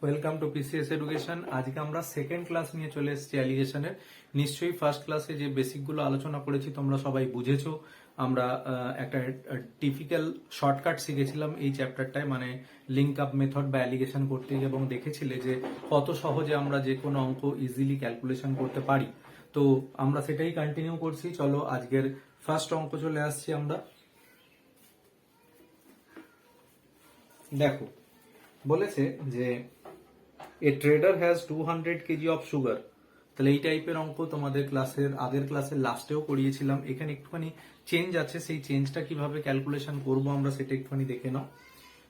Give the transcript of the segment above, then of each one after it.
Welcome to PCS education. আজকে আমরা second class নিয়ে চলে এসেছি অ্যালিগেশনের। নিশ্চয়ই ফার্স্ট ক্লাসে যে বেসিকগুলো আলোচনা করেছি তোমরা সবাই বুঝেছো। আমরা একটা টিপিক্যাল শর্টকাট শিখেছিলাম এই চ্যাপ্টারটায়, মানে লিঙ্ক আপ মেথড বা অ্যালিগেশন করতে, এবং দেখেছিলে যে কত সহজে আমরা যে কোনো অঙ্ক ইজিলি ক্যালকুলেশন করতে পারি। তো আমরা সেটাই কন্টিনিউ করছি। চলো আজকের ফার্স্ট অঙ্ক চলে আসছি আমরা। দেখো বলেছে যে a trader has 200 kg of sugar. তাহলে এই টাইপের অঙ্ক তোমাদের আগের ক্লাসের লাস্টেও করিয়েছিলাম। এখানে একটুখানি চেঞ্জ আছে, সেই চেঞ্জটা কিভাবে ক্যালকুলেশন করব আমরা সেটা একটুখানি দেখে নাও।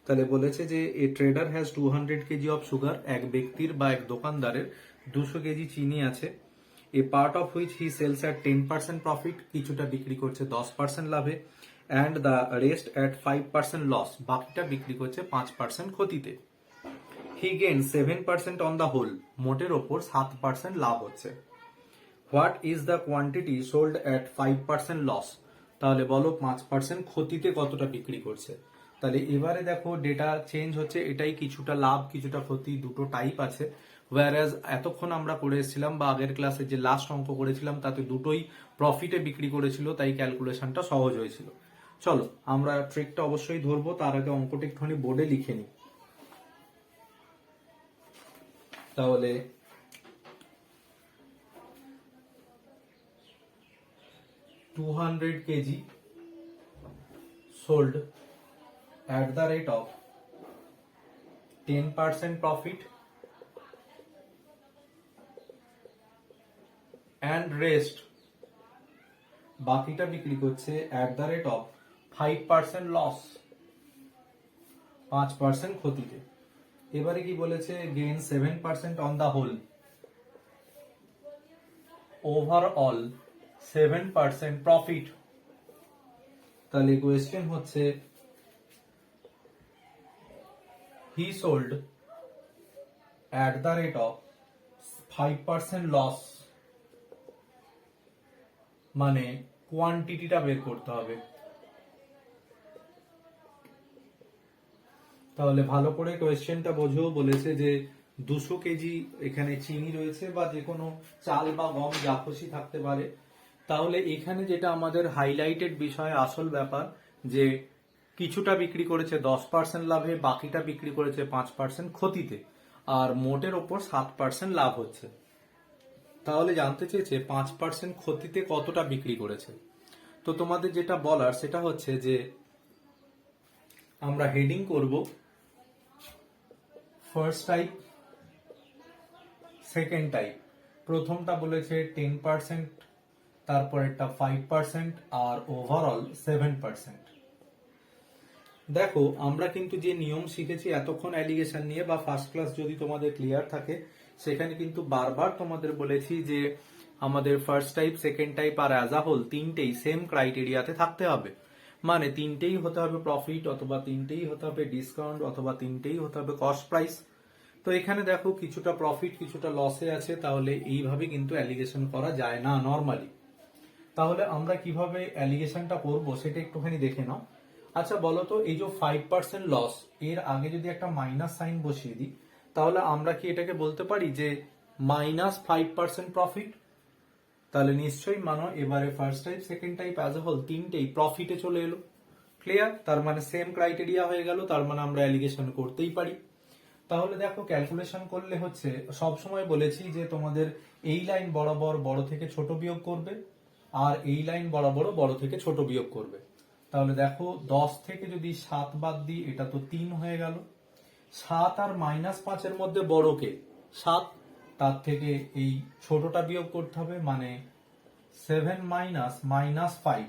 তাহলে বলেছে যে a trader has 200 kg of sugar. এক ব্যক্তির বা এক দোকানদারের 200 কেজি চিনি আছে। A part of which he sells at 10% profit, কিছুটা বিক্রি করছে 10% লাভে, and the rest at 5% loss, বাকিটা বিক্রি করছে 5% ক্ষতিতে। He gain 7% on the whole, মোটের ওপর 7% লাভ হচ্ছে। What is the quantity sold at 5% loss, তাহলে বলো 5% ক্ষতিতে কতটা বিক্রি করছে। তাহলে এবারে দেখো ডেটা চেঞ্জ হচ্ছে, এটাই কিছুটা লাভ কিছুটা ক্ষতি, দুটো টাইপ আছে। ওয়ারাজ এতক্ষণ আমরা করে এসেছিলাম বা আগের ক্লাসে যে লাস্ট অঙ্ক করেছিলাম তাতে দুটোই প্রফিটে বিক্রি করেছিল, তাই ক্যালকুলেশনটা সহজ হয়েছিল। চলো আমরা ট্রিকটা অবশ্যই ধরবো, তার আগে অঙ্কটা একটুখানি বোর্ডে লিখে নিই। তাহলে 200 kg sold at the rate of 10% profit and rest বাকিটা বিক্রি করছে at the rate of 5% loss, 5% ক্ষতিতে। এবারে কি বলেছে, gain 7% on the whole, overall 7% profit। তাহলে কোয়েশ্চেন হচ্ছে he sold at the rate of 5% loss, মানে কোয়ান্টিটিটা বের করতে হবে। তাহলে ভালো করে কোয়েশ্চেনটা বোঝো। বলেছে যে 200 কেজি এখানে চিনি রয়েছে, বা যে কোনো চাল বা গম যা খুশি থাকতে পারে। তাহলে এখানে যেটা আমাদের হাইলাইটেড বিষয়, আসল ব্যাপার, যে কিছুটা বিক্রি করেছে 10% লাভে, বাকিটা বিক্রি করেছে 5% ক্ষতিতে, আর মোটের ওপর 7% লাভ হচ্ছে। তাহলে জানতে চেয়েছে 5% ক্ষতিতে কতটা বিক্রি করেছে। তো তোমাদের যেটা বলার সেটা হচ্ছে যে আমরা হেডিং করব ফার্স্ট টাইপ, সেকেন্ড টাইপ। প্রথমটা বলেছে 10%, তারপরেরটা 5%, আর ওভারঅল 7%। দেখো আমরা কিন্তু যে নিয়ম শিখেছি এতক্ষণ অ্যালিগেশন নিয়ে, বা ফার্স্ট ক্লাস যদি তোমাদের ক্লিয়ার থাকে, সেখানে কিন্তু বারবার তোমাদের বলেছি যে আমাদের ফার্স্ট টাইপ, সেকেন্ড টাইপ আর অ্যাজ আ হোল তিনটেই সেম ক্রাইটেরিয়াতে থাকতে হবে। মানে তিনটেই হতে হবে প্রফিট, অথবা তিনটেই হতে হবে ডিসকাউন্ট, অথবা তিনটেই হতে হবে কস্ট প্রাইস। তো এখানে দেখো কিছুটা প্রফিট কিছুটা লসে আছে, তাহলে এইভাবে কিন্তু অ্যালিগেশন করা যায় না নর্মালি। তাহলে আমরা কিভাবে অ্যালিগেশনটা করব সেটা একটুখানি দেখে নাও। আচ্ছা বলো তো, এই যে 5% লস, এর আগে যদি একটা মাইনাস সাইন বসিয়ে দিই, তাহলে আমরা কি এটাকে বলতে পারি যে -5% প্রফিট? তাহলে নিশ্চয়ই মানো এবারে first type second type as a whole তিনটেই প্রফিটে চলে এলো। ক্লিয়ার? তার মানে সেম ক্রাইটেরিয়া হয়ে গেল, তার মানে আমরা অ্যালিগেশন করতেই পারি। তাহলে দেখো ক্যালকুলেশন করলে হচ্ছে, সব সময় বলেছি যে তোমাদের এই লাইন বরাবর বড় থেকে ছোট বিয়োগ করবে, আর এই লাইন বরাবর বড় থেকে ছোট বিয়োগ করবে। তাহলে দেখো 10 থেকে যদি 7 বাদ দিই, এটা তো 3 হয়ে গেল। 7 আর -5 মধ্যে বড় কে? 7। তার থেকে এই ছোটটা বিয়োগ করতে হবে, মানে 7 মাইনাস -5,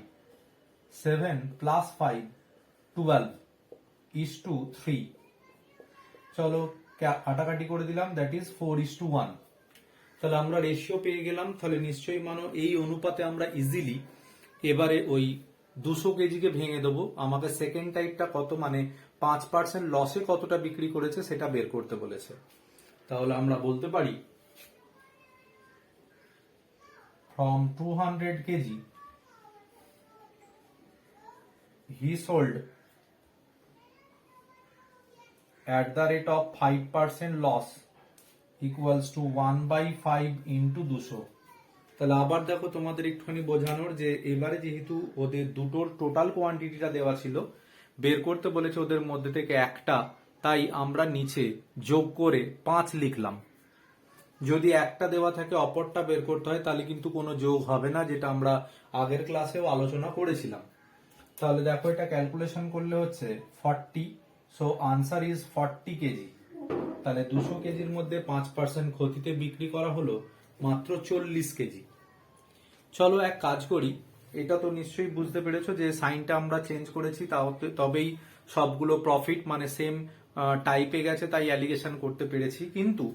7 প্লাস 5, 12 ইস টু 3। চলো কাটাকাটি করে দিলাম, দ্যাট ইজ 4:1। তাহলে আমরা রেশিও পেয়ে গেলাম। তাহলে নিশ্চয়ই মানো এই অনুপাতে আমরা ইজিলি এবারে ওই 200 কেজিকে ভেঙে দেবো। আমাকে সেকেন্ড টাইপটা কত, মানে 5% লসে কতটা বিক্রি করেছে সেটা বের করতে বলেছে। তাহলে আমরা বলতে পারি from 200 KG he sold at the rate of 5% loss equals to 1/5 into 200। তাহলে আবার দেখো তোমাদের একটুখানি বোঝানোর যে এবারে যেহেতু ওদের দুটোর টোটাল কোয়ান্টিটিটা দেওয়া ছিল, বের করতে বলেছে ওদের মধ্যে থেকে একটা, তাই আমরা নিচে যোগ করে 5 লিখলাম। যদি একটা দেওয়া থাকে অপরটা বের করতে হয়, তাহলে কিন্তু কোনো যোগ হবে না, যেটা আমরা আগের ক্লাসেও আলোচনা করেছিলাম। তাহলে দেখো এটা ক্যালকুলেশন করলে হচ্ছে 40, সো আনসার ইজ 40 কেজি। তাহলে 200 কেজির মধ্যে 5% ক্ষতিতে বিক্রি করা হলো মাত্র 40 কেজি। চলো এক কাজ করি, এটা তো নিশ্চয়ই বুঝতে পেরেছো যে সাইনটা আমরা চেঞ্জ করেছি, তবেই সবগুলো প্রফিট মানে সেম টাইপে গেছে, তাই অ্যালিগেশন করতে পেরেছি। কিন্তু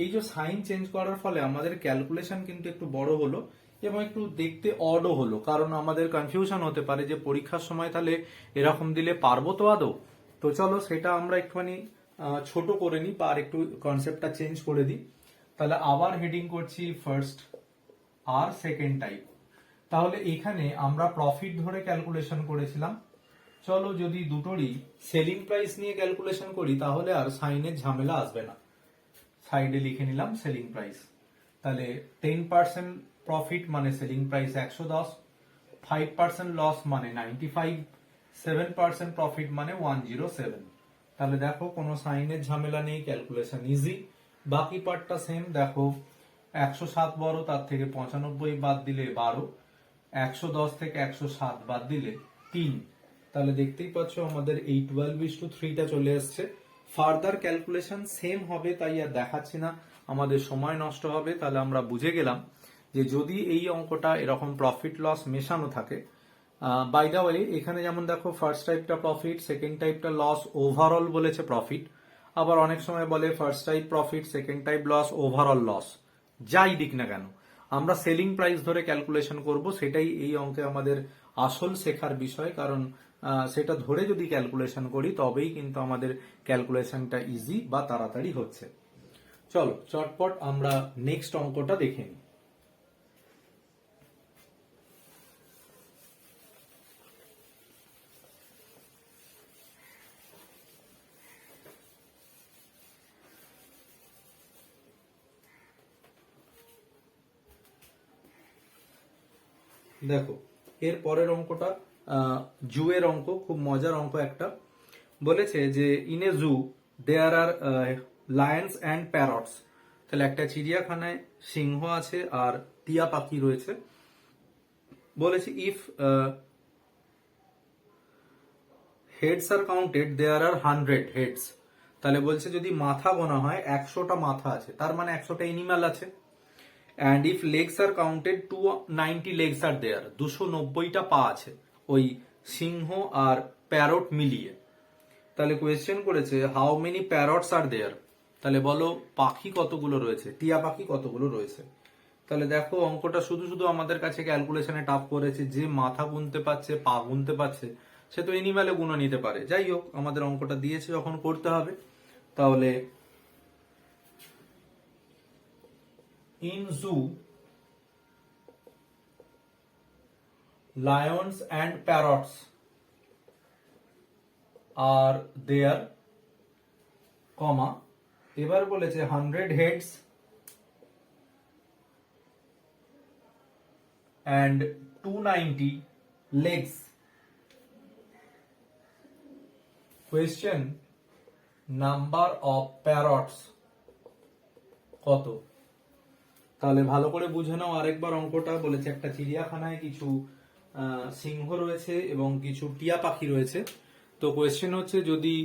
এই যে সাইন চেঞ্জ করার ফলে আমাদের ক্যালকুলেশন কিন্তু একটু বড় হলো এবং একটু দেখতে অডও হলো, কারণ আমাদের কনফিউশন হতে পারে যে পরীক্ষার সময় তাহলে এরকম দিলে পারবো তো আদৌ। তো চলো সেটা আমরা একটুখানি ছোট করে নিই বা আর একটু কনসেপ্টটা চেঞ্জ করে দিই। তাহলে আবার হেডিং করছি ফার্স্ট আর সেকেন্ড টাইপ। তাহলে এখানে আমরা প্রফিট ধরে ক্যালকুলেশন করেছিলাম। চলো যদি দুটোরই সেলিং প্রাইস নিয়ে ক্যালকুলেশন করি তাহলে আর সাইনের ঝামেলা আসবে না। সাইডে লিখে নিলাম সেলিং প্রাইস। তাহলে 10% প্রফিট মানে সেলিং প্রাইস 110, 5% লস মানে 95, 7% প্রফিট মানে 107। তাহলে দেখো কোনো সাইনের ঝামেলা নেই, ক্যালকুলেশন ইজি। বাকি পার্টটা সেম, দেখো 107 বড়, তার থেকে 95 বাদ দিলে 12, 110 থেকে 107 বাদ দিলে 3। তাহলে দেখতেই পাচ্ছ আমাদের এই 12:3টা চলে আসছে। ফার্দার ক্যালকুলেশন সেম হবে, তাই আর দেখাচ্ছি না, আমাদের সময় নষ্ট হবে। তাহলে আমরা বুঝে গেলাম যে যদি এই অঙ্কটা এরকম প্রফিট লস মেশানো থাকে, বাই দা ওয়ে এখানে যেমন দেখো ফার্স্ট টাইপটা প্রফিট, সেকেন্ড টাইপটা লস, ওভারঅল বলেছে প্রফিট। আবার অনেক সময় বলে first type profit, second type loss, overall loss. যাই দিক না কেন আমরা সেলিং প্রাইস ধরে ক্যালকুলেশন করব, সেটাই এই অঙ্কে আমাদের আসল শেখার বিষয়। কারণ সেটা ধরে যদি ক্যালকুলেশন করি তবেই কিন্তু আমাদের ক্যালকুলেশনটা ইজি বা তাড়াতাড়ি হচ্ছে। চলো চটপট আমরা নেক্সট অঙ্কটা দেখে নিই। দেখো এর পরের অঙ্কটা জুয়ের অঙ্ক, খুব মজার অঙ্ক একটা। বলেছে যে in a zoo there are lions and parrots. তাহলে একটা চিড়িয়াখানায় সিংহ আছে আর টিয়া পাখি রয়েছে। বলেছে if heads are counted there are 100 heads. তাহলে বলছে যদি মাথা গোনা হয় 100টা মাথা আছে, তার মানে 100টা এনিম্যাল আছে। And if legs are counted 290 legs are there, 290টা পা আছে ওই সিংহ আর প্যারট মিলিয়ে। তাহলে কোয়েশ্চেন করেছে হাউ মেনি প্যারটস আর দেয়ার। তাহলে বলো পাখি কতগুলো রয়েছে, টিয়া পাখি কতগুলো রয়েছে। তাহলে দেখো অঙ্কটা শুধু শুধু আমাদের কাছে ক্যালকুলেশনে টাফ করেছে। যে মাথা গুনতে পারছে, পা গুনতে পারছে, সে তো এনিম্যালে গুণ নিতে পারে। যাই হোক আমাদের অঙ্কটা দিয়েছে যখন করতে হবে। তাহলে in zoo lions and parrots are there, comma এবার বলেছে 100 heads and 290 legs। question number of parrots কত। তাহলে ভালো করে বুঝে নাও আরেকবার অঙ্কটা। বলেছে একটা চিড়িয়াখানায় কিছু সিংহ রয়েছে এবং কিছু টিয়া পাখি রয়েছে। তো কোয়েশ্চেন হচ্ছে যদি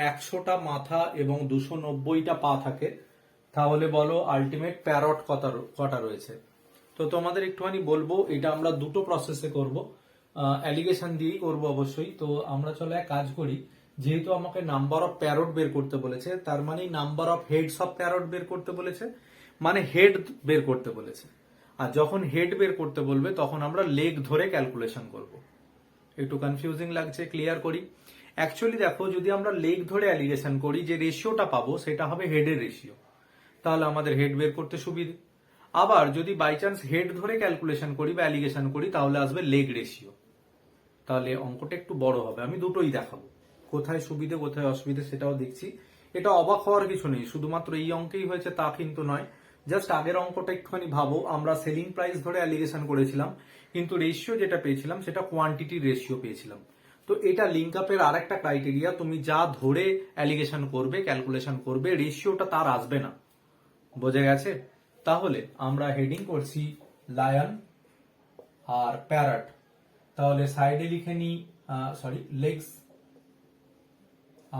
100টা মাথা এবং 290টা পা থাকে তাহলে বলো আলটিমেট প্যারট কটা রয়েছে। তো তোমাদের একটুখানি বলবো, এটা আমরা দুটো প্রসেসে করব, অ্যালিগেশন দিয়েই করব অবশ্যই। তো আমরা চলো এক কাজ করি, যেহেতু আমাকে নাম্বার অফ প্যারট বের করতে বলেছে, তার মানে number of heads of parrot বের করতে বলেছে, মানে হেড বের করতে বলেছে। আর যখন হেড বের করতে বলবে তখন আমরা লেগ ধরে ক্যালকুলেশন করব। একটু কনফিউজিং লাগছে, ক্লিয়ার করি। অ্যাকচুয়ালি দেখো যদি আমরা লেগ ধরে অ্যালিগেশন করি যে রেশিওটা পাবো সেটা হবে হেডের রেশিও, তাহলে আমাদের হেড বের করতে সুবিধে। আবার যদি বাই চান্স হেড ধরে ক্যালকুলেশন করি বা অ্যালিগেশন করি তাহলে আসবে লেগ রেশিও, তাহলে অঙ্কটা একটু বড় হবে। আমি দুটোই দেখাবো, কোথায় সুবিধে কোথায় অসুবিধে সেটাও দেখছি। এটা অবাক হওয়ার কিছু নেই, শুধুমাত্র এই অঙ্কেই হয়েছে তা কিন্তু নয়। জাস্ট আগের অঙ্কটা একটুখানি ভাবো, আমরা সেলিং প্রাইস ধরে অ্যালিগেশন করেছিলাম, কিন্তু রেশিও যেটা পেয়েছিলাম সেটা কোয়ান্টিটির রেশিও পেয়েছিলাম। তো এটা লিঙ্ক আপের আর একটা ক্রাইটেরিয়া, তুমি যা ধরে অ্যালিগেশন করবে, ক্যালকুলেশন করবে, রেশিওটা তার আসবে না। বোঝা গেছে? তাহলে আমরা হেডিং করছি লায়ন আর প্যারট। তাহলে সাইডে লিখে নিই লেগস,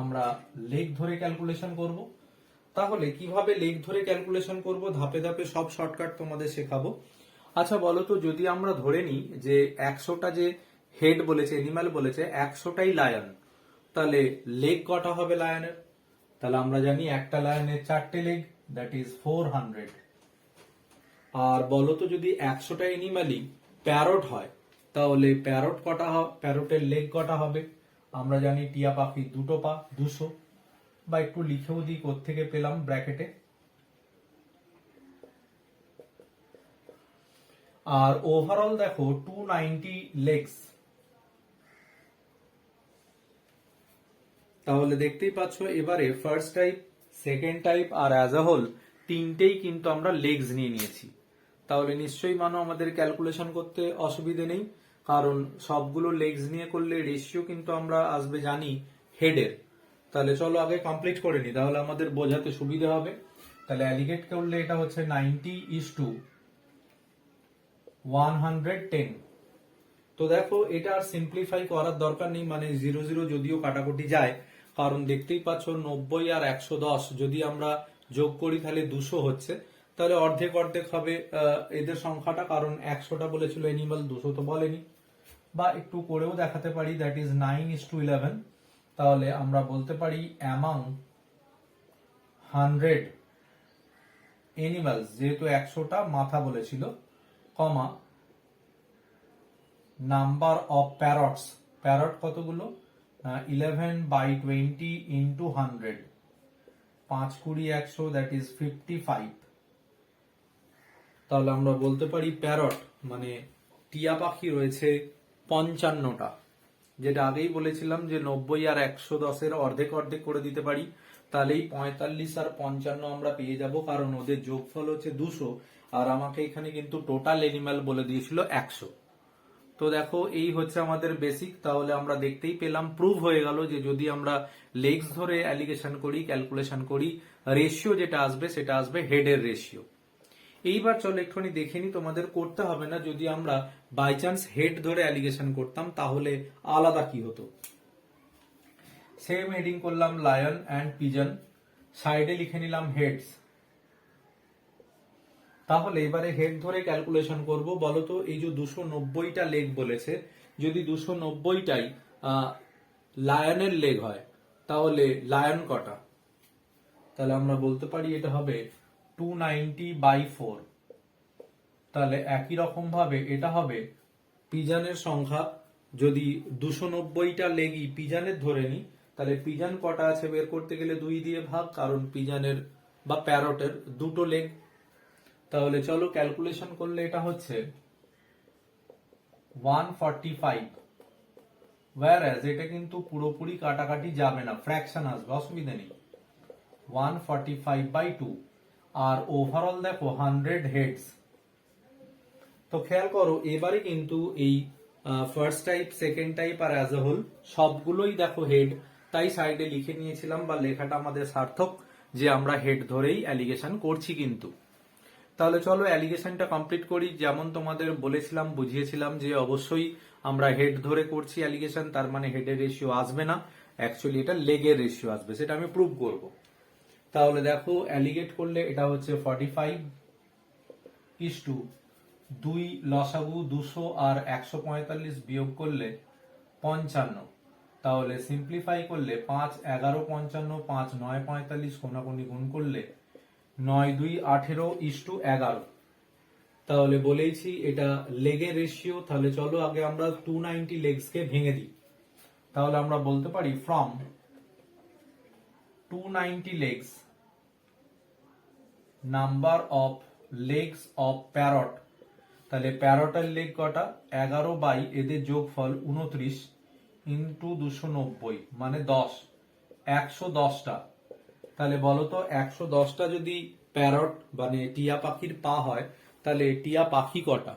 আমরা লেগ ধরে ক্যালকুলেশন করব। তাহলে কিভাবে লেগ ধরে ক্যালকুলেশন করব, ধাপে ধাপে সব শর্টকাট তোমাদের শেখাবো। আচ্ছা বলো তো, যদি আমরা ধরে নিই যে 100টা যে হেড বলেছে, এনিম্যাল বলেছে, 100টাই লায়ন, তাহলে লেগ কটা হবে লায়নের? তাহলে আমরা জানি একটা লায়নের 4টে লেগ, দ্যাট ইজ 400। আর বলো তো, যদি 100টা এনিম্যালই প্যারট হয়, তাহলে প্যারট কটা, প্যারটের লেগ কটা হবে? আমরা জানি টিয়া পাখির 2টো পা, 200। বা একটু লিখেও দিই কোত্থেকে পেলাম ব্র্যাকেটে। আর ওভারঅল দেখো 290 লেগস। তাহলে দেখতেই পাচ্ছ এবারে ফার্স্ট টাইপ, সেকেন্ড টাইপ আর অ্যাজ আ হোল তিনটেই কিন্তু আমরা লেগস নিয়ে নিয়েছি। তাহলে নিশ্চয়ই মানো আমাদের ক্যালকুলেশন করতে অসুবিধে নেই, কারণ সবগুলো লেগস নিয়ে করলে রেশিও কিন্তু আমরা আসবে জানি হেডের। তাহলে চলো আগে কমপ্লিট করে নি, তাহলে আমাদের বোঝাতে সুবিধা হবে। তাহলে অ্যালিগেট করলে এটা হচ্ছে 90:110। তো দেখো এটা আর সিম্পলিফাই করার দরকার নেই, মানে 0 0 যদিও কাটাকুটি যায়, কারণ দেখতেই পাচ্ছ 90 আর 110 যদি আমরা যোগ করি তাহলে 200 হচ্ছে। তাহলে অর্ধেক অর্ধেক হবে এদের সংখ্যাটা, কারণ 100টা বলেছিল এনিমাল, 200 তো বলেনি। বা একটু করেও দেখাতে পারি, দ্যাট ইজ 9:11। তাহলে আমরা বলতে পারি অ্যামাং 100 এনিমালস, যেহেতু 100টা মাথা বলেছিল, কমা নাম্বার অফ প্যারটস, প্যারট কতগুলো? 11/20 ইন্টু 100, 5×20=100, দ্যাট ইজ 55। তাহলে আমরা বলতে পারি প্যারট মানে টিয়া পাখি রয়েছে 55টা, যেটা আগেই বলেছিলাম যে 90 আর 110-এর অর্ধেক অর্ধেক করে দিতে পারি, তাহলেই 45 আর 55 আমরা পেয়ে যাব, কারণ ওদের যোগফল হচ্ছে 200, আর আমাকে এখানে কিন্তু টোটাল এনিম্যাল বলে দিয়েছিল 100। তো দেখো এই হচ্ছে আমাদের বেসিক। তাহলে আমরা দেখতেই পেলাম, প্রুভ হয়ে গেল যে যদি আমরা লেগস ধরে অ্যালিগেশন করি, ক্যালকুলেশন করি, রেশিও যেটা আসবে সেটা আসবে হেডের রেশিও। এইবার চলো একটুখানি দেখে নি, তোমাদের করতে হবে না। যদি আমরা বাই চান্স হেড ধরে অ্যালিগেশন করতাম তাহলে আলাদা কি হতো। সেম হেডিং করলাম লায়ন অ্যান্ড পিজন, সাইডে লিখে নিলাম হেডস। তাহলে এবারে হেড ধরে ক্যালকুলেশন করব। বলতো এই যে 290টা লেগ বলেছে, যদি 290টাই লায়নের লেগ হয়, তাহলে লায়ন কটা? তাহলে আমরা বলতে পারি এটা হবে 290/4। তাহলে একই রকম ভাবে এটা হবে পিজনের সংখ্যা। যদি 290টা লেগই পিজনের ধরে নি, তাহলে পিজন কটা আছে বের করতে গেলে 2 দিয়ে ভাগ, কারণ পিজনের বা প্যারটের 2টো লেগ। তাহলে চলো ক্যালকুলেশন করলে এটা হচ্ছে 145, whereas এটা কিন্তু পুরোপুরি কাটাকাটি যাবে না, ফ্র্যাকশন আসবে, অসুবিধা নেই। 145/2। আর ওভারঅল দেখো 100 হেডস। তো খেয়াল করো এবারে কিন্তু এই ফার্স্ট টাইপ, সেকেন্ড টাইপ আর অ্যাজ এ হোল সবগুলোই দেখো হেড, তাই সাইডে লিখে নিয়েছিলাম, বা লেখাটা আমাদের সার্থক যে আমরা হেড ধরেই অ্যালিগেশন করছি কিন্তু। তাহলে চলো অ্যালিগেশনটা কমপ্লিট করি। যেমন তোমাদের বলেছিলাম, বুঝিয়েছিলাম যে অবশ্যই আমরা হেড ধরে করছি অ্যালিগেশন, তার মানে হেডের রেশিও আসবে না, অ্যাকচুয়ালি এটা লেগের রেশিও আসবে, সেটা আমি প্রুভ করব। তাহলে দেখো অ্যালিগেট করলে এটা হচ্ছে 45:2, লসাগু 200 আর 145 বিয়োগ করলে 55। তাহলে সিম্পলিফাই করলে 5 11 55, 5 9 45, কোনাকুনি গুণ করলে 9 2 18:11। তাহলে বলেইছি এটা লেগের রেশিও। তাহলে চলো আগে আমরা 290 লেগসকে ভেঙে দিই। তাহলে আমরা বলতে পারি from 290 legs, number of legs of parrot. তাহলে প্যারটের লেগ কটা? 11 বাই এদের যোগফল 29 ইন্টু 290 মানে 10, 110টা। তাহলে বলো তো 110টা যদি প্যারট মানে টিয়া পাখির পা হয় তাহলে টিয়া পাখি কটা?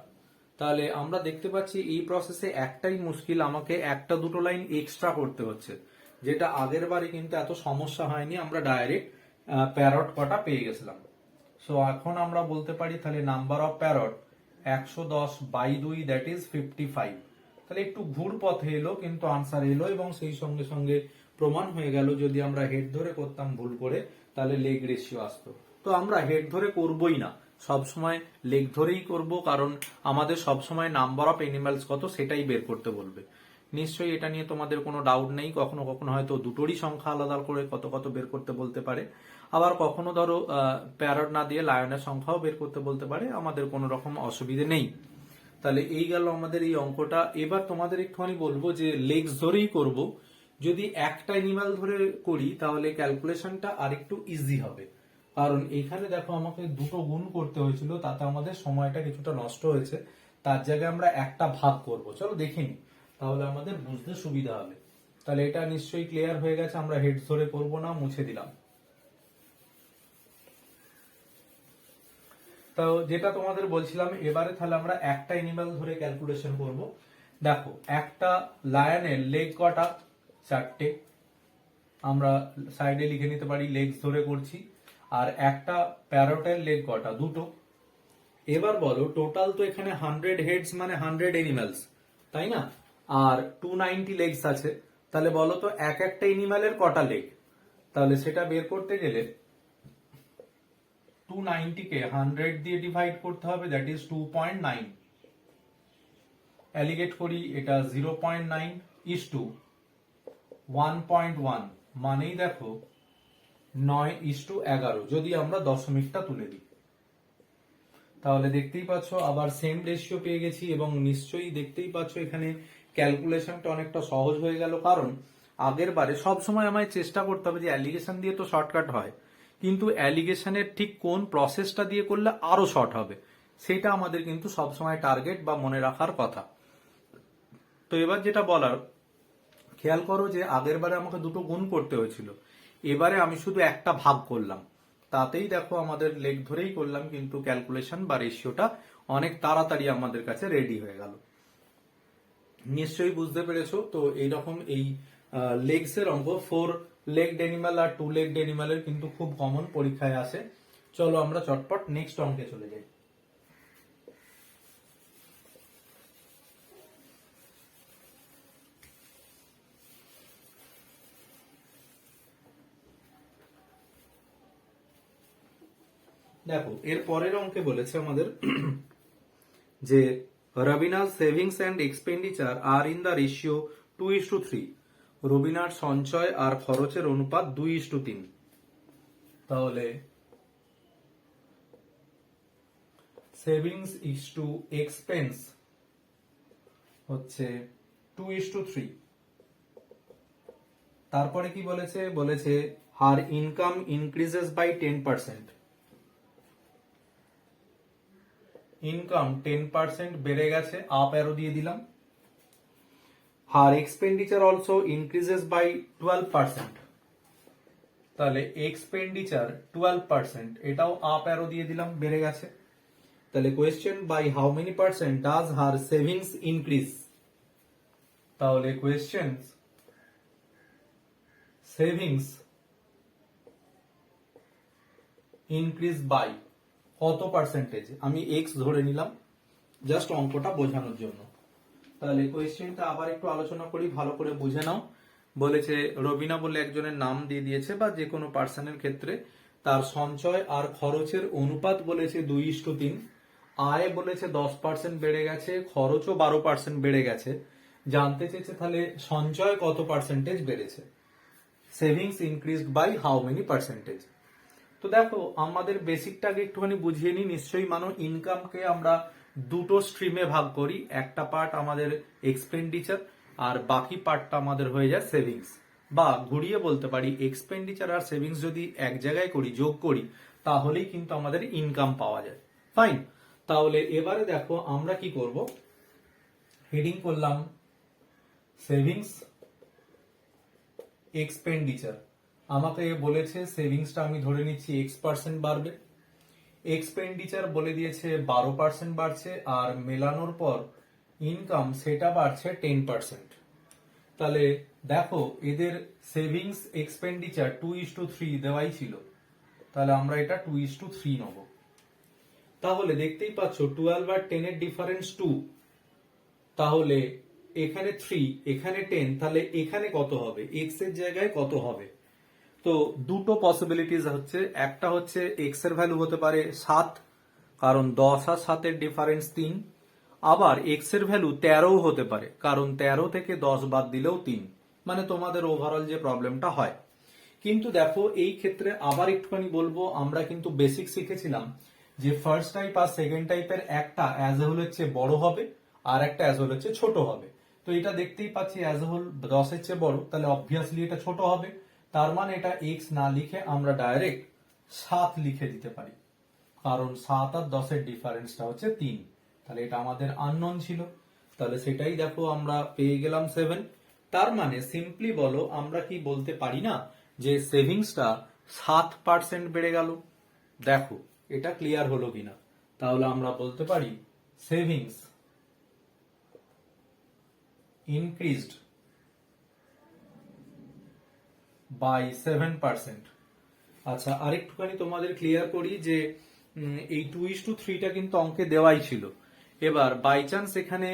তাহলে আমরা দেখতে পাচ্ছি এই প্রসেসে একটাই মুশকিল, আমাকে একটা দুটো লাইন এক্সট্রা করতে হচ্ছে, যেটা আগের বারে কিন্তু এত সমস্যা হয়নি, আমরা ডাইরেক্ট প্যারট কটা পেয়ে গেছিলাম। সো এখন আমরা বলতে পারি তাহলে number of parrot 110/2 that is 55। তাহলে একটু ঘুর পথে এলো কিন্তু আনসার এলো, এবং সেই সঙ্গে সঙ্গে প্রমাণ হয়ে গেল যদি আমরা হেড ধরে করতাম ভুল করে তাহলে লেগ রেশিও আসতো। তো আমরা হেড ধরে করবই না, সবসময় লেগ ধরেই করব, কারণ আমাদের সবসময় নাম্বার অফ এনিম্যালস কত সেটাই বের করতে বলবে। নিশ্চয়ই এটা নিয়ে তোমাদের কোনো ডাউট নেই। কখনো কখনো হয়তো দুটোরই সংখ্যা আলাদা করে কত কত বের করতে বলতে পারে, আবার কখনো ধরো প্যারট না দিয়ে লায়নের সংখ্যাও বের করতে বলতে পারে, আমাদের কোনো রকম অসুবিধে নেই। তাহলে এই গেল আমাদের এই অঙ্কটা। এবার তোমাদের একটুখানি বলবো যে লেগস ধরেই করব, যদি একটা অ্যানিমাল ধরে করি তাহলে ক্যালকুলেশনটা আরেকটু ইজি হবে, কারণ এখানে দেখো আমাকে দুটো গুণ করতে হয়েছিল, তাতে আমাদের সময়টা কিছুটা নষ্ট হয়েছে, তার জায়গায় আমরা একটা ভাগ করব। চলো দেখিনি, তাহলে আমাদের বুঝতে সুবিধা হবে। তাহলে এটা নিশ্চয়ই ক্লিয়ার হয়ে গেছে, আমরা হেড ধরে করব না, মুছে দিলাম। তো যেটা তোমাদের বলছিলাম, এবারে তাহলে আমরা একটা অ্যানিমাল ধরে ক্যালকুলেশন করব। দেখো একটা লায়নের লেগ কটা? 4টে। আমরা সাইডে লিখে নিতে পারি লেগস ধরে করছি। আর একটা প্যারটের লেগ কটা? 2টো। এবার বলো টোটাল তো এখানে 100 হেডস মানে 100 এনিম্যালস, তাই না? আর 290 লেগস আছে, তাহলে বলো তো এক একটা এনিম্যালের কটা লেগ? তাহলে সেটা বের করতে গেলে 290 কে 100 দিয়ে ডিভাইড করতে হবে, দ্যাট ইজ 2.9। অ্যালিগেট করি, এটা 0.9 ইস টু 1.1, মানেই দেখো 9:11, যদি আমরা দশমিকটা তুলে দিই। তাহলে দেখতেই পাচ্ছ আবার সেম রেশিও পেয়ে গেছি, এবং নিশ্চয়ই দেখতেই পাচ্ছ এখানে ক্যালকুলেশনটা অনেকটা সহজ হয়ে গেল, কারণ আগের বারে সবসময় আমায় চেষ্টা করতে হবে যে অ্যালিগেশন দিয়ে তো শর্টকাট হয়, কিন্তু অ্যালিগেশনের ঠিক কোন প্রসেসটা দিয়ে করলে আরো শর্ট হবে সেটা আমাদের কিন্তু সবসময় টার্গেট বা মনে রাখার কথা। তো এবার যেটা বলার, খেয়াল করো যে আগের বারে আমাকে দুটো গুণ করতে হয়েছিল, এবারে আমি শুধু একটা ভাগ করলাম, তাতেই দেখো আমাদের লেগ ধরেই করলাম, কিন্তু ক্যালকুলেশন বা রেশিওটা অনেক তাড়াতাড়ি আমাদের কাছে রেডি হয়ে গেল। নিশ্চয়ই বুঝতে পেরেছো। তো এইরকম এই লেগস এর অঙ্ক 4 লেগড অ্যানিমাল আর 2 লেগড অ্যানিমালের কিন্তু খুব কমন পরীক্ষায় আসে। চলো আমরা চটপট নেক্সট অঙ্কে চলে যাই। দেখো এর পরের অঙ্কে বলেছে আমাদের যে Robina's savings and expenditure are in the ratio 2:3। রবিনার সঞ্চয় আর খরচের অনুপাত 2:3। তাহলে সেভিংস ইস টু এক্সপেন্স হচ্ছে 2:3। তারপরে কি বলেছে? বলেছে her income increases by 10%। Income 10% বেড়ে গেছে, আপ অ্যারো দিয়ে দিলাম। Her expenditure also increases by 12%। তাহলে এক্সপেন্ডিচার 12%, এটাও আপ অ্যারো দিয়ে দিলাম, বেড়ে গেছে। তাহলে question by how many percent does her savings increase? তাহলে কোয়েশ্চেন সেভিংস ইনক্রিজ বাই কত পার্সেন্টেজ? আমি এক্স ধরে নিলাম জাস্ট অঙ্কটা বোঝানোর জন্য। তাহলে কোয়েশ্চেনটা আবার একটু আলোচনা করি, ভালো করে বুঝে নাও। বলেছে রবিনা বলে একজনের নাম দিয়ে দিয়েছে, বা যে কোনো পার্সনের ক্ষেত্রে তার সঞ্চয় আর খরচের অনুপাত বলেছে 2:3। আয় বলেছে 10% বেড়ে গেছে, খরচও 12% বেড়ে গেছে। জানতে চেয়েছে তাহলে সঞ্চয় কত পার্সেন্টেজ বেড়েছে, savings increased by how many percentage. তো দেখো আমাদের বেসিকটাকে একটুখানি বুঝিয়ে নিই। নিশ্চয়ই মানো ইনকামকে আমরা দুটো স্ট্রিমে ভাগ করি, একটা পার্ট আমাদের এক্সপেন্ডিচার আর বাকি পার্টটা আমাদের হয়ে যায় সেভিংস, বা ঘুরিয়ে বলতে পারি এক্সপেন্ডিচার আর সেভিংস যদি এক জায়গায় করি, যোগ করি, তাহলেই কিন্তু আমাদের ইনকাম পাওয়া যায়। ফাইন। তাহলে এবারে দেখো আমরা কি করব, হেডিং করলাম সেভিংস এক্সপেন্ডিচার, আমাকে বলেছে সেভিংসটা আমি ধরে নিচ্ছি X% বাড়বে, এক্সপেন্ডিচার বলে দিয়েছে 12% বাড়ছে, আর মেলানোর পর ইনকাম সেটা বাড়ছে 10%। তাহলে দেখো এদের সেভিংস এক্সপেন্ডিচার 2:3 দেওয়াই ছিল, তাহলে আমরা এটা 2:3 নেব। তাহলে দেখতেই পাচ্ছ 12 আর 10 এর ডিফারেন্স 2, তাহলে এখানে 3 এখানে 10, তাহলে এখানে কত হবে, এক্স এর জায়গায় কত হবে? তো দুটো পসিবিলিটিস হচ্ছে, একটা হচ্ছে এক্স এর ভ্যালু হতে পারে 7, কারণ 10 আর 7 এর ডিফারেন্স 3, আবার এক্স এর ভ্যালু 13ও হতে পারে, কারণ 13 থেকে 10 বাদ দিলেও 3, মানে তোমাদের ওভারঅল যে প্রবলেমটা হয়। কিন্তু দেখো এই ক্ষেত্রে আবার একটুখানি বলবো, আমরা কিন্তু বেসিক শিখেছিলাম যে ফার্স্ট টাইপ আর সেকেন্ড টাইপের একটা অ্যাজ এ হোল হচ্ছে বড় হবে, আর একটা অ্যাজ হোল হচ্ছে ছোট হবে। তো এটা দেখতেই পাচ্ছি অ্যাজ এ হোল 10 এর চেয়ে বড়, তাহলে অবভিয়াসলি এটা ছোট হবে। তার মানে এটা এক্স না লিখে আমরা ডাইরেক্ট 7 লিখে দিতে পারি, কারণ 7 আর 10 এর ডিফারেন্সটা হচ্ছে 3। তাহলে এটা আমাদের আননোন ছিল, তাহলে সেটাই দেখো আমরা পেয়ে গেলাম 7। তার মানে সিম্পলি বলো, আমরা কি বলতে পারি না যে সেভিংসটা 7% বেড়ে গেল? দেখো এটা ক্লিয়ার হলো কিনা। তাহলে আমরা বলতে পারি সেভিংস ইনক্রিজড বাই 7%। আচ্ছা আরেকটুখানি তোমাদের ক্লিয়ার করি যে এই 2:3টা কিন্তু অঙ্কে দেওয়াই ছিল। এবার বাই চান্স এখানে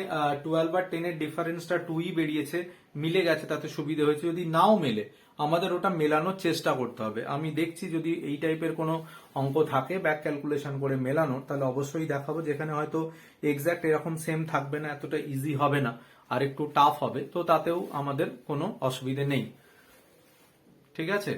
12 আর 10 এর ডিফারেন্সটা 2ই বেরিয়েছে, মিলে গেছে, তাতে সুবিধা হয়েছে। যদি নাও মেলে আমাদের ওটা মেলানোর চেষ্টা করতে হবে। আমি দেখছি যদি এই টাইপের কোনো অঙ্ক থাকে ব্যাক ক্যালকুলেশন করে মেলানোর, তাহলে অবশ্যই দেখাবো, যেখানে হয়তো এক্সাক্ট এরকম সেম থাকবে না, এতটা ইজি হবে না, আর একটু টাফ হবে, তো তাতেও আমাদের কোনো অসুবিধে নেই। ঠিক আছে।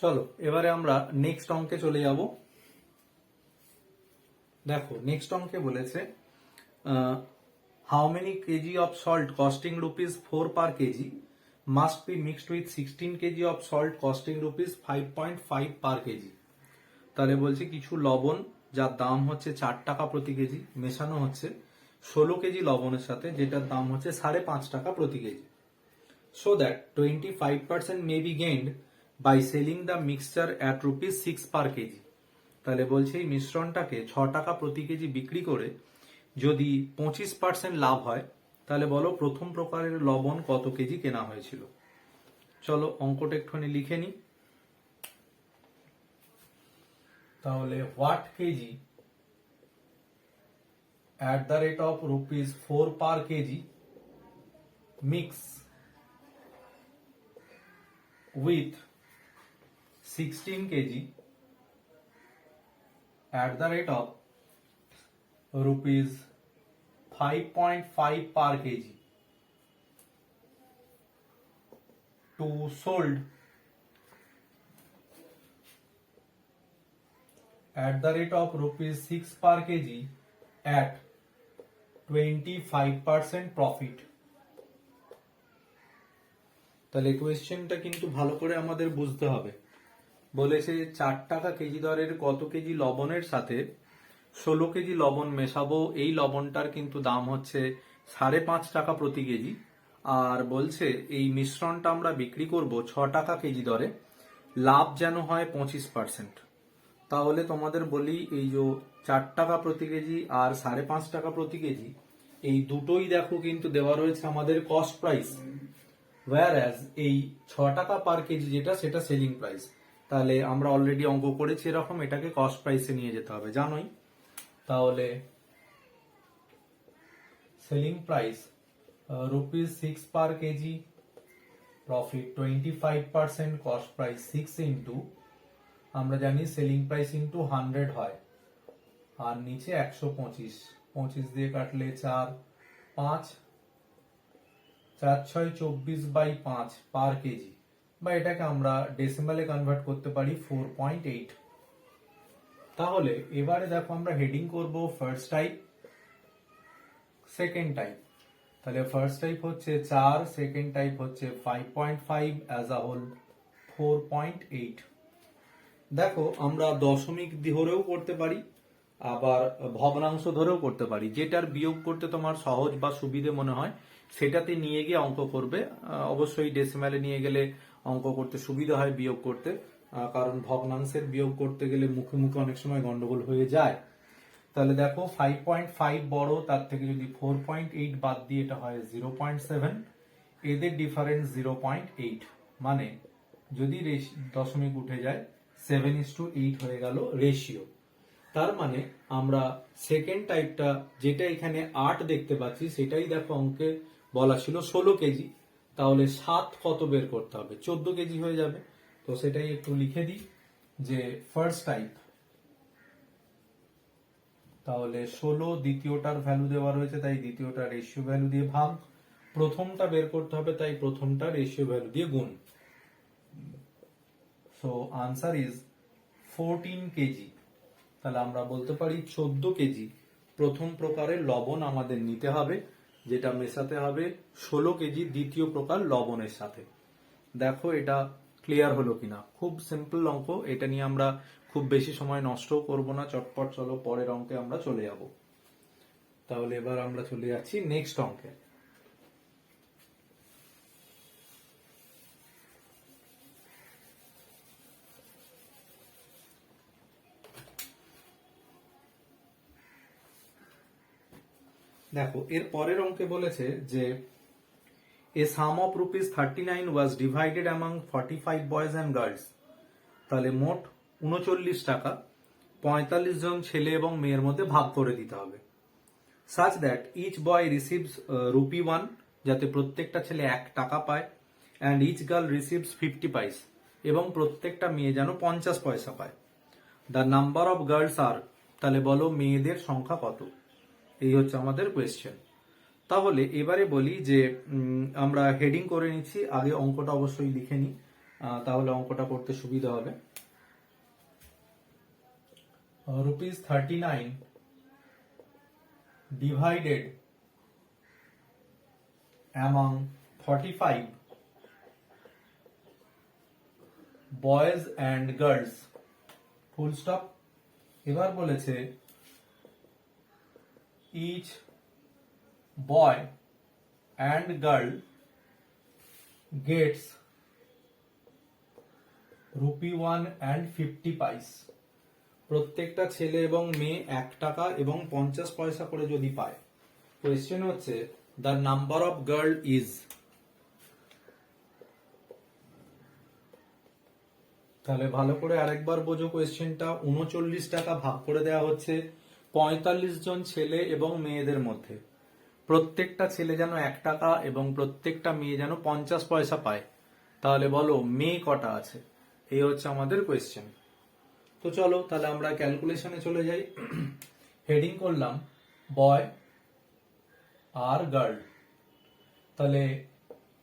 চলো এবারে আমরা নেক্সট অঙ্কে চলে যাব। দেখো নেক্সট অঙ্কে বলেছে how many KG of salt costing ₹4 per KG must be mixed with 16 KG of salt costing ₹5.5 per KG. তাহলে বলছে কিছু লবণ যার দাম হচ্ছে 4 টাকা প্রতি কেজি মেশানো হচ্ছে 16 কেজি লবণের সাথে, যেটার দাম হচ্ছে 5.5 টাকা প্রতি KG. So that 25% may be gained by selling the mixture at ₹6 per KG. তাহলে বলছে এই মিশ্রণটাকে 6 টাকা প্রতি কেজি বিক্রি করে যদি 25% লাভ হয়, তাহলে বলো প্রথম প্রকারের লবণ কত কেজি কেনা হয়েছিল। চলো অঙ্কটা একটুখানি লিখে নি। তাহলে what KG at the rate of ₹4 per KG mix with 16 kg at the rate of ₹5.5 per kg to sold at the rate of ₹6 per kg at 25% profit। তাহলে কোয়েশ্চেনটা কিন্তু ভালো করে আমাদের বুঝতে হবে। বলেছে 4 টাকা কেজি দরের কত কেজি লবণের সাথে 16 কেজি লবণ মেশাবো, এই লবণটার কিন্তু দাম হচ্ছে 5.5 টাকা প্রতি কেজি, আর বলছে এই মিশ্রণটা আমরা বিক্রি করব 6 টাকা কেজি দরে, লাভ যেন হয় 25%। তাহলে তোমাদের বলি এই যে 4 টাকা প্রতি কেজি আর 5.5 টাকা প্রতি কেজি, এই দুটোই দেখো কিন্তু দেওয়া রয়েছে আমাদের কস্ট প্রাইস, whereas এই 6 টাকা পার কেজি যেটা সেটা সেলিং প্রাইস। তাহলে আমরা অলরেডি অঙ্ক করেছি এরকম, এটাকে কস্ট প্রাইসে নিয়ে যেতে হবে জানোই। তাহলে selling price ₹6 per kg, profit 25%, cost price 6 into আমরা জানি সেলিং প্রাইস ইন্টু 100 হয়, আর নিচে 125, 25 দিয়ে কাটলে 4, 5, 4 6 24/5 পার কেজি, বা এটাকে আমরা ডেসিমালে কনভার্ট করতে পারি 4.8। তাহলে এবারে দেখো আমরা হেডিং করব ফার্স্ট টাইপ সেকেন্ড টাইপ। তাহলে ফার্স্ট টাইপ হচ্ছে 4, সেকেন্ড টাইপ হচ্ছে 5.5, অ্যাজ আ হোল 4.8। দেখো আমরা দশমিক ধরেও করতে পারি, আবার ভগ্নাংশ ধরেও করতে পারি। যেটার বিয়োগ করতে তোমার সহজ বা সুবিধে মনে হয় সেটাতে নিয়ে গিয়ে অঙ্ক করবে। অবশ্যই ডেসিমালে নিয়ে গেলে অঙ্ক করতে সুবিধা হয় বিয়োগ করতে, কারণ ভগ্নাংশের বিয়োগ করতে গেলে মুখে মুখে অনেক সময় গন্ডগোল হয়ে যায়। তাহলে দেখো 5.5 বড়, তার থেকে যদি 4.8 বাদ দিয়ে এটা হয় 0.7, এদের ডিফারেন্স 0.8, মানে যদি দশমিক উঠে যায় 7:8 হয়ে গেল রেশিও। তার মানে আমরা সেকেন্ড টাইপটা যেটা এখানে 8 দেখতে পাচ্ছি সেটাই দেখো অঙ্কে বলা ছিল 16 কেজি, তাহলে 7 কত বের করতে হবে, 14 কেজি হয়ে যাবে। তো সেটাই একটু লিখে দিই যে ফার্স্ট টাইপ, তাহলে 16 দ্বিতীয়টার ভ্যালু দেওয়া রয়েছে তাই দ্বিতীয়টা রেশিও ভ্যালু দিয়ে ভাগ, প্রথমটা বের করতে হবে তাই প্রথমটা রেশিও ভ্যালু দিয়ে গুণ। So answer is 14 KG. তাহলে আমরা বলতে পারি 14 কেজি প্রথম প্রকারের লবণ আমাদের নিতে হবে, যেটা মেশাতে হবে 16 কেজি দ্বিতীয় প্রকার লবণের সাথে। দেখো এটা ক্লিয়ার হলো কিনা, খুব সিম্পল অঙ্ক, এটা নিয়ে আমরা খুব বেশি সময় নষ্টও করব না, চটপট চলো পরের অঙ্কে আমরা চলে যাব। তাহলে এবার আমরা চলে যাচ্ছি নেক্সট অঙ্কে। দেখো এর পরের অঙ্কে বলেছে যে a sum of rupees 39 was divided among 45 boys and girls, তাহলে মোট 39 টাকা 45 জন ছেলে এবং মেয়ের মধ্যে ভাগ করে দিতে হবে। such that each boy receives rupee 1, যাতে প্রত্যেকটা ছেলে 1 টাকা পায়, and each girl receives 50 paise, এবং প্রত্যেকটা মেয়ে যেন 50 পয়সা পায়। the number of girls are, তাহলে বলো মেয়েদের সংখ্যা কত, এই হচ্ছে আমাদের কোয়েশ্চেন। তাহলে এবারে বলি যে আমরা হেডিং করে নিচ্ছি, আগে অঙ্কটা অবশ্যই লিখে নিই, তাহলে অঙ্কটা করতে সুবিধা হবে। ₹39 divided among 45 boys and girls, full stop. এবার বলেছে each boy and girl gets ₹1 and 50 paise, প্রত্যেকটা ছেলে এবং মেয়ে 1 টাকা এবং 50 পয়সা করে যদি পায়। কোয়েশ্চেন হচ্ছে the number of girl is, তাহলে ভালো করে আরেকবার বোঝো কোয়েশ্চেনটা। 39 টাকা ভাগ করে দেওয়া হচ্ছে 45 জন ছেলে এবং মেয়েদের মধ্যে, প্রত্যেকটা ছেলে যেন 1 টাকা এবং প্রত্যেকটা মেয়ে যেন 50 পয়সা পায়। তাহলে বলো মেয়ে কটা আছে, এই হচ্ছে আমাদের কোয়েশ্চেন। তো চলো তাহলে আমরা ক্যালকুলেশনে চলে যাই। হেডিং করলাম বয় আর গার্ল, তাহলে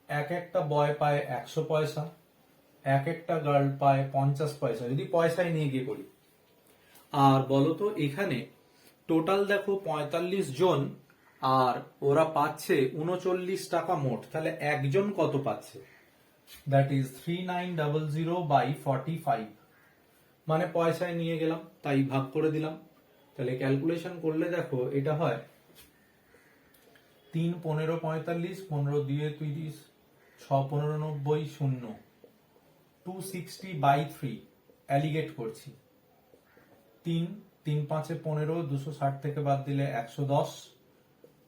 এক একটা বয় পায় 100 পয়সা, এক একটা গার্ল পায় 50 পয়সা, যদি পয়সায় নিয়ে গিয়ে করি। আর বলো তো এখানে টোটাল দেখো 45 জন, আর ওরা পাচ্ছে 39 টাকা মোট, তাহলে একজন কত পাচ্ছে, দ্যাট ইজ 3900 বাই 45, মানে পয়সায় নিয়ে গেলাম তাই ভাগ করে দিলাম। তাহলে ক্যালকুলেশন করলে দেখো এটা হয় 3 15 45, 15 দিয়ে 30, 6 15 90, 0, 260 বাই 3, অ্যালিগেট করছি। 3 3 5 15, 260 থেকে বাদ দিলে 110,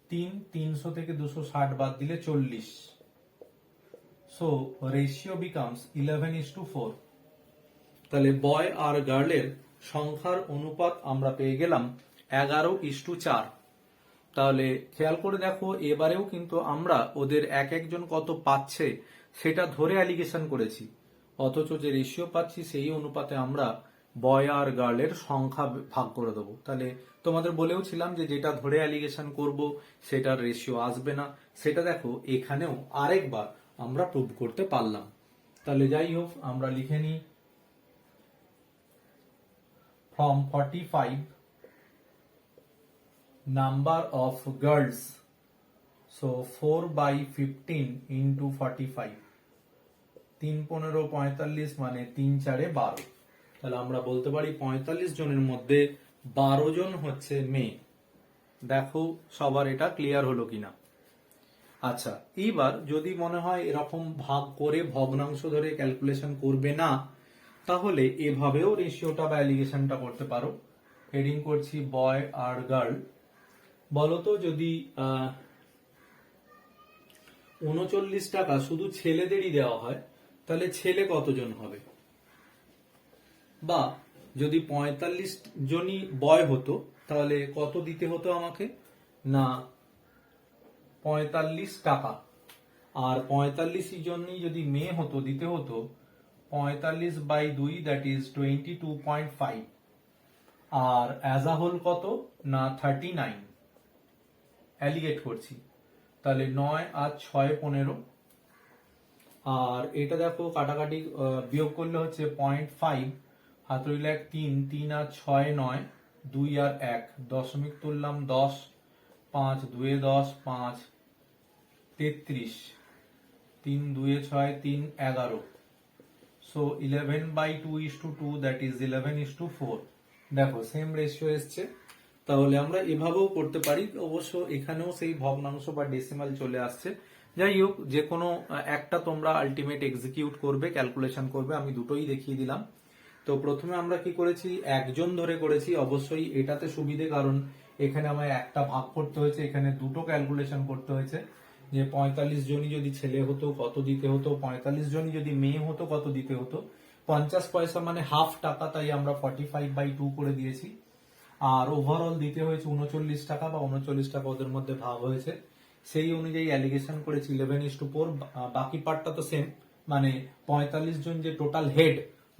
3 300 থেকে 260 বাদ দিলে 40, সো রেশিও বিকামস 11:4। তাহলে বয় আর গার্লের সংখ্যার অনুপাত আমরা পেয়ে গেলাম 11:4। তাহলে খেয়াল করে দেখো এবারেও কিন্তু আমরা ওদের এক একজন কত পাচ্ছে সেটা ধরে অ্যালিগেশন করেছি, অথচ যে রেশিও পাচ্ছি সেই অনুপাতে আমরা বয় আর গার্লের সংখ্যা ভাগ করে দেবো। তাহলে তোমাদের বলেও ছিলাম যে যেটা ধরে অ্যালিগেশন করব সেটার রেশিও আসবে না, সেটা দেখো এখানেও আরেকবার আমরা প্রুভ করতে পারলাম। তাহলে যাই হোক আমরা লিখে নিই from 45 number of girls, so 4/15 into 45, 3 15 45 মানে 3 4 12, তাহলে আমরা বলতে পারি 45 জনের মধ্যে 12 জন হচ্ছে মেয়ে। দেখো সবার এটা ক্লিয়ার হলো কিনা। আচ্ছা, এইবার যদি মনে হয় এরকম ভাগ করে ভগ্নাংশ ধরে ক্যালকুলেশন করবে না, তাহলে এভাবেও রেশিওটা বা অ্যালিগেশনটা করতে পারো। হেডিং করছি বয় আর গার্ল। বলতো যদি 39 টাকা শুধু ছেলেদেরই দেওয়া হয়, তাহলে ছেলে কতজন হবে? বা যদি 45 জনই বয় হতো, তাহলে কত দিতে হতো আমাকে? না 45 টাকা। আর 45 জনই যদি মেয়ে হতো, দিতে হতো 45/2, দ্যাট ইজ 22.5। আর অ্যাজ আ হোল কত? না 39। অ্যালিগেট করছি, তাহলে 9 আর 6 15। আর এটা দেখো কাটাকাটি বিয়োগ করলে হচ্ছে 0.5, হাতুড়িলে 1 3, 3 আর 6 9, 2 আর 1 দশমিক তুললাম 10, 5 2 10, 5 33, 3 2 6 3 11। So 11/2:2, that is 11:4। দেখো সেম রেশিও এসছে। তাহলে আমরা এভাবেও করতে পারি। অবশ্য এখানেও সেই ভগ্নাংশ বা ডেসিমাল চলে আসছে। যাই হোক, যে কোনো একটা তোমরা আলটিমেট এক্সিকিউট করবে, ক্যালকুলেশন করবে। আমি দুটোই দেখিয়ে দিলাম। তো প্রথমে আমরা কি করেছি, একজন ধরে করেছি। অবশ্যই এটাতে সুবিধে, কারণ এখানে আমায় একটা ভাগ করতে হয়েছে, এখানে দুটো ক্যালকুলেশন করতে হয়েছে। যে 45 জনই যদি ছেলে হতো কত দিতে হতো, 45 জনই যদি মেয়ে হতো কত দিতে হতো। 50 পয়সা মানে হাফ টাকা, তাই আমরা 45/2 করে দিয়েছি। আর ওভারঅল দিতে হয়েছে 39 টাকা, বা 39 টাকা ওদের মধ্যে ভাগ হয়েছে। সেই অনুযায়ী অ্যালিগেশন করেছি 11:4। বাকি পার্টটা তো সেম, মানে 45 জন যে টোটাল হেড,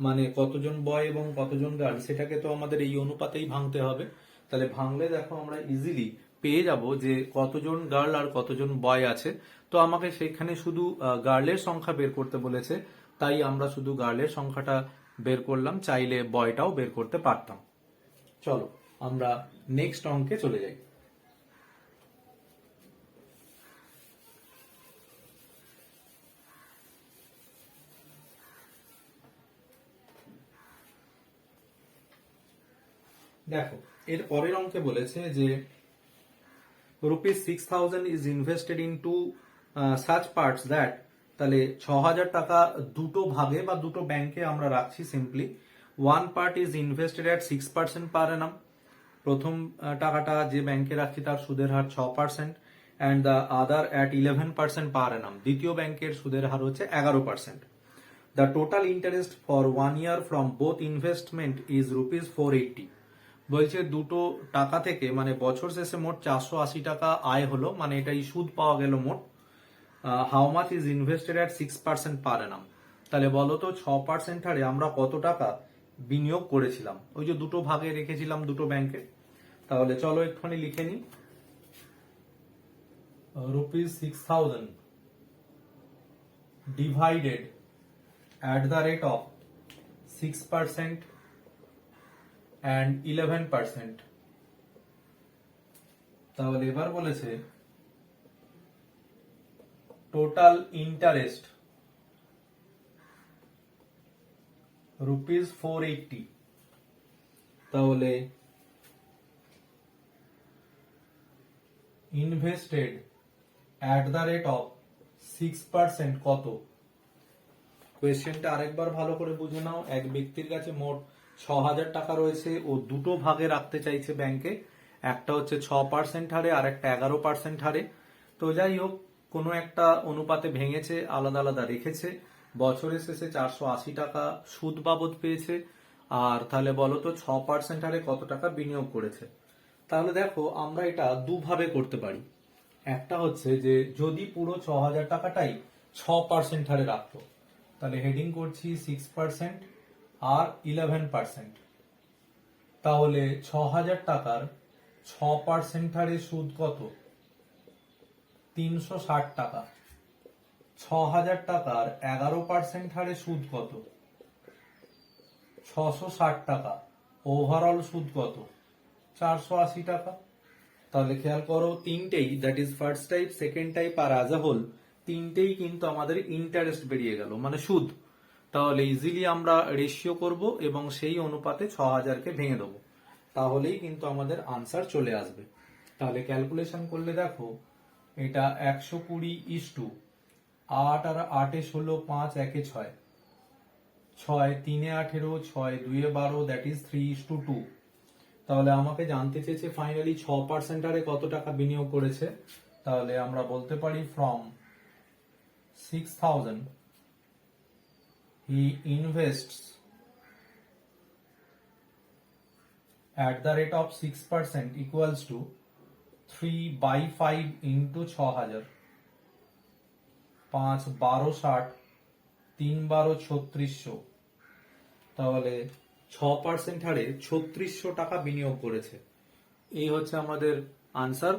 মানে কতজন বয় এবং কতজন গার্ল, সেটাকে তো আমাদের এই অনুপাতেই ভাঙতে হবে। তাহলে ভাঙলে দেখো আমরা ইজিলি পেয়ে যাব যে কতজন গার্ল আর কতজন বয় আছে। তো আমাকে সেখানে শুধু গার্লের সংখ্যা বের করতে বলেছে, তাই আমরা শুধু গার্লের সংখ্যাটা বের করলাম, চাইলে বয়টাও বের করতে পারতাম। চলো আমরা নেক্সট অঙ্কে চলে যাই। দেখো এর পরের অঙ্কে বলেছে যে ₹6,000 is invested in two such parts that. তাহলে 6,000 টাকা দুটো ভাগে বা দুটো ব্যাংকে আমরা রাখছি simply. One part is invested at 6% পার অ্যানাম। প্রথম টাকাটা যে ব্যাংকে রাখছি তার সুদের হার 6%, অ্যান্ড দ্য আদার অ্যাট 11% পার অ্যানাম। দ্বিতীয় ব্যাংকের সুদের হার হচ্ছে 11%। The total interest for 1 year from both investment is ₹480। বলছে দুটো টাকা থেকে, মানে বছর শেষে মোট 480 টাকা আয় হলো, মানে এটাই সুদ পাওয়া গেল মোট। How much is invested at 6% পার অ্যানাম। তাহলে বলো তো 6% হারে আমরা কত টাকা বিনিয়োগ করেছিলাম, ওই যে দুটো ভাগে রেখেছিলাম দুটো ব্যাংকে। তাহলে চলো একটুখানি লিখে নিই। ₹6,000 divided at the rate of 6% and 11%। তাহলে এবার বলেছে টোটাল ইন্টারেস্ট ₹480। তাহলে invested at the rate of 6% কত? কোয়েশ্চেনটা আরেকবার ভালো করে বুঝে নাও। এক ব্যক্তির কাছে মোট 6,000 টাকা রয়েছে, ও দুটো ভাগে রাখতে চাইছে ব্যাংকে। একটা হচ্ছে 6% হারে আর একটা 11% হারে। তো যাই হোক, কোনো একটা অনুপাতে ভেঙেছে, আলাদা আলাদা রেখেছে। বছরের শেষে 480 টাকা সুদ বাবদ পেয়েছে। আর তাহলে বলো তো 6% হারে কত টাকা বিনিয়োগ করেছে। তাহলে দেখো আমরা এটা দুভাবে করতে পারি। একটা হচ্ছে যে যদি পুরো 6,000 টাকাটাই 6% হারে রাখতো, তাহলে হেডিং করছি 6% আর 11%। তাহলে 6,000 টাকার 6% হারে সুদ কত? 360 টাকা। 6,000 টাকার 11% হারে সুদ কত? 660 টাকা। ওভারঅল সুদ কত? 480 টাকা। তাহলে খেয়াল করো, তিনটেই, that is first type, second type আর অ্যাজ আ হোল, তিনটেই কিন্তু আমাদের ইন্টারেস্ট বেরিয়ে গেল, মানে সুদ। তাহলে ইজিলি আমরা রেশিও করব এবং সেই অনুপাতে 6000কে ভেঙে দেবো, তাহলেই কিন্তু আমাদের আনসার চলে আসবে। তাহলে ক্যালকুলেশন করলে দেখো এটা 120:8 আর 8 16 5 1 6 6 3 18 6 2 12, দ্যাট ইজ 3:2। তাহলে আমাকে জানতে চেয়েছে ফাইনালি 6% হারে কত টাকা বিনিয়োগ করেছে। তাহলে আমরা বলতে পারি from 6000 he invests at the rate of 6% equals to 3/5 into 6000, 5 12 60, 3 12 3600। তাহলে 6% হারে 3600 টাকা বিনিয়োগ করেছে। এই হচ্ছে আমাদের আনসার।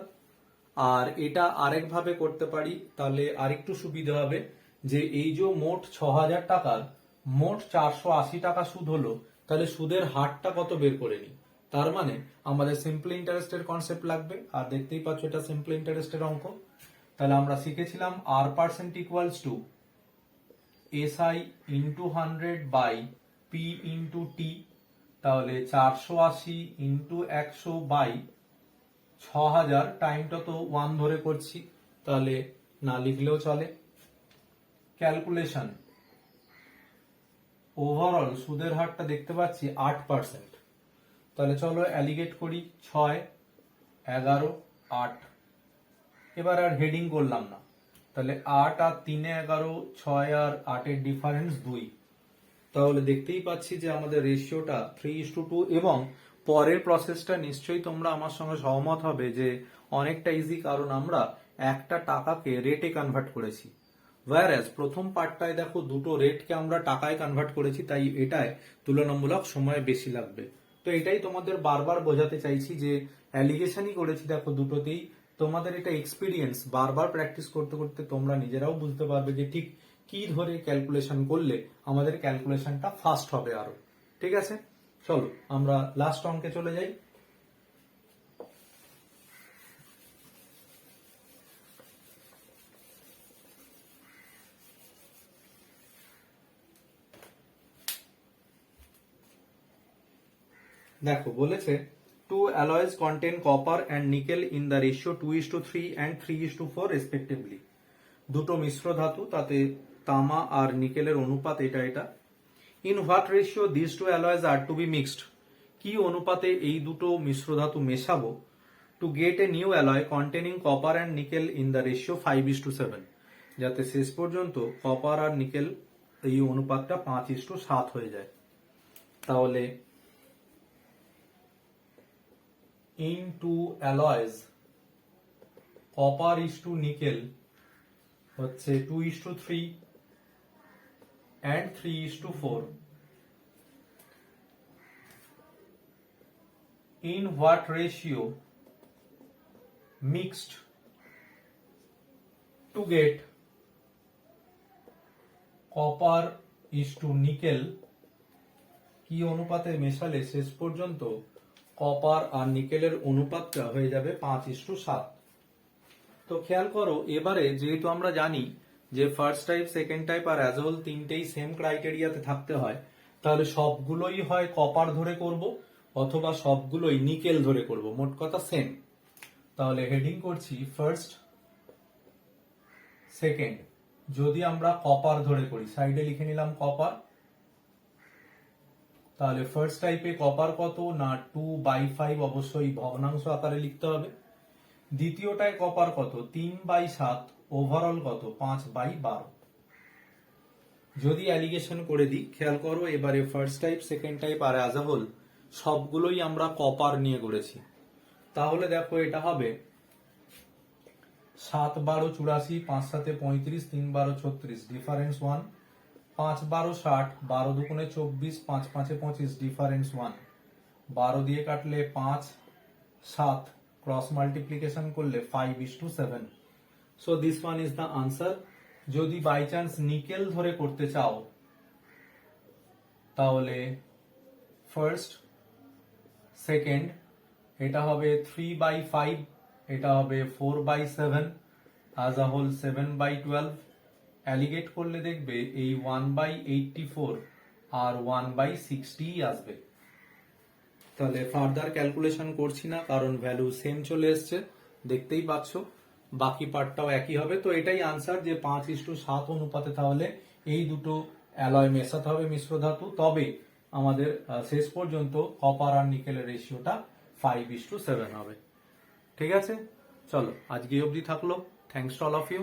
আর এটা আরেক ভাবে করতে পারি, তাহলে আরেকটু সুবিধা হবে যে এই যে মোট 6000 টাকার মোট 480 টাকা সুদ হলো, তাহলে সুদের হারটা কত বের করে নি। তার মানে আমাদের সিম্পল ইন্টারেস্টের কনসেপ্ট লাগবে, আর দেখতেই পাচ্ছ এটা সিম্পল ইন্টারেস্টের অঙ্ক। তাহলে আমরা শিখেছিলাম R percent equals to SI into 100 by P into T. তাহলে 480 ইন্টু 100 বাই 6000, টাইমটা তো 1 ধরে করছি, তাহলে না লিখলেও চলে। ক্যালকুলেশন ওভারঅল সুদের হারটা দেখতে পাচ্ছি 8%। তাহলে চলো অ্যালিগেট করি, 6 11 8। এবার আর হেডিং করলাম না, তাহলে 8 আর 3 11, 6 আর 8 এর ডিফারেন্স 2। তাহলে দেখতেই পাচ্ছি যে আমাদের রেশিওটা 3:2। এবং পরের প্রসেসটা নিশ্চয়ই তোমরা আমার সঙ্গে সহমত হবে যে অনেকটা ইজি, কারণ আমরা একটা টাকাকে রেটে কনভার্ট করেছি। ওয়্যারএজ প্রথম পার্টটায় দেখো দুটো রেটকে আমরা টাকায় কনভার্ট করেছি, তাই এটায় তুলনামূলক সময় বেশি লাগবে। তো এটাই তোমাদের বারবার বোঝাতে চাইছি যে অ্যালিগেশনই করেছি দেখো দুটোতেই। তোমাদের এটা এক্সপিরিয়েন্স, বারবার প্র্যাকটিস করতে করতে তোমরা নিজেরাও বুঝতে পারবে যে ঠিক কি ধরে ক্যালকুলেশন করলে আমাদের ক্যালকুলেশনটা ফাস্ট হবে আরো। ঠিক আছে, চলো আমরা লাস্ট অঙ্কে চলে যাই। দেখো বলেছে two alloys contain copper and nickel in the ratio 2:3 and 3:4 respectively. দুটো মিশ্র ধাতু, তাতে তামা আর নিকেলের অনুপাত এটা এটা। In what ratio this two alloys are to be mixed. কি অনুপাতে এই দুটো মিশ্র ধাতু মেশাবো to get a new alloy containing copper and nickel in the ratio 5:7, যাতে শেষ পর্যন্ত কপার আর নিকেল এই অনুপাতটা 5:7 হয়ে যায়। তাহলে in two alloys copper is to nickel হচ্ছে 2:3 and 3:4, in what ratio mixed to get copper is to nickel, কি অনুপাতে মেশালে শেষ পর্যন্ত কপার আর নিকেলের অনুপাতটা হয়ে যাবে 5:7। তো খেয়াল করো, এবারে যেহেতু আমরা জানি যে ফার্স্ট টাইপ, সেকেন্ড টাইপ আর অ্যাজ হোল তিনটেই সেম ক্রাইটেরিয়াতে থাকতে হয়, তাহলে সবগুলোই হয় কপার ধরে করব অথবা সবগুলোই নিকেল ধরে করব, মোট কথা সেম। তাহলে হেডিং করছি ফার্স্ট সেকেন্ড। যদি আমরা কপার ধরে করি, সাইডে লিখে নিলাম কপার। তাহলে ফার্স্ট টাইপে কপার কত না 2/5, অবশ্যই ভগ্নাংশ আকারে লিখতে হবে। দ্বিতীয়টায় কপার কত 3/7, ওভারঅল কত 5/12। যদি অ্যালিগেশন করে দিই, খেয়াল করো এবারে ফার্স্ট টাইপ, সেকেন্ড টাইপ আর অ্যাজ আ হোল সবগুলোই আমরা কপার নিয়ে করেছি। তাহলে দেখো এটা হবে 7 12 84, 5 7 35, 3 12 36, ডিফারেন্স 1। 5 12 60, 12 দুগুণে 24, 5 5 25, ডিফারেন্স 1। 12 দিয়ে কাটলে 5 7, ক্রস মাল্টিপ্লিকেশন করলে 5:7। So this one is the answer. যদি বাই চান্স নিকেল ধরে করতে চাও, তাহলে ফার্স্ট সেকেন্ড এটা হবে 3/5, এটা হবে 4/7, অ্যাজ আ হোল 7/12, অ্যালিগেট করলে দেখবে এই 1/84 আর 1/60 আসবে। তাহলে ফার্দার ক্যালকুলেশন করছি না, কারণ ভ্যালু সেম চলে এসছে, দেখতেই পাচ্ছ। বাকি পার্টটাও একই হবে। তো এটাই আনসার যে 5:7 অনুপাতে তাহলে এই দুটো অ্যালয় মেশাতে হবে, মিশ্র ধাতু, তবে আমাদের শেষ পর্যন্ত কপার আর নিকেলের রেশিওটা 5:7 হবে। ঠিক আছে, চলো আজকে অবধি থাকলো। Thanks to all of you.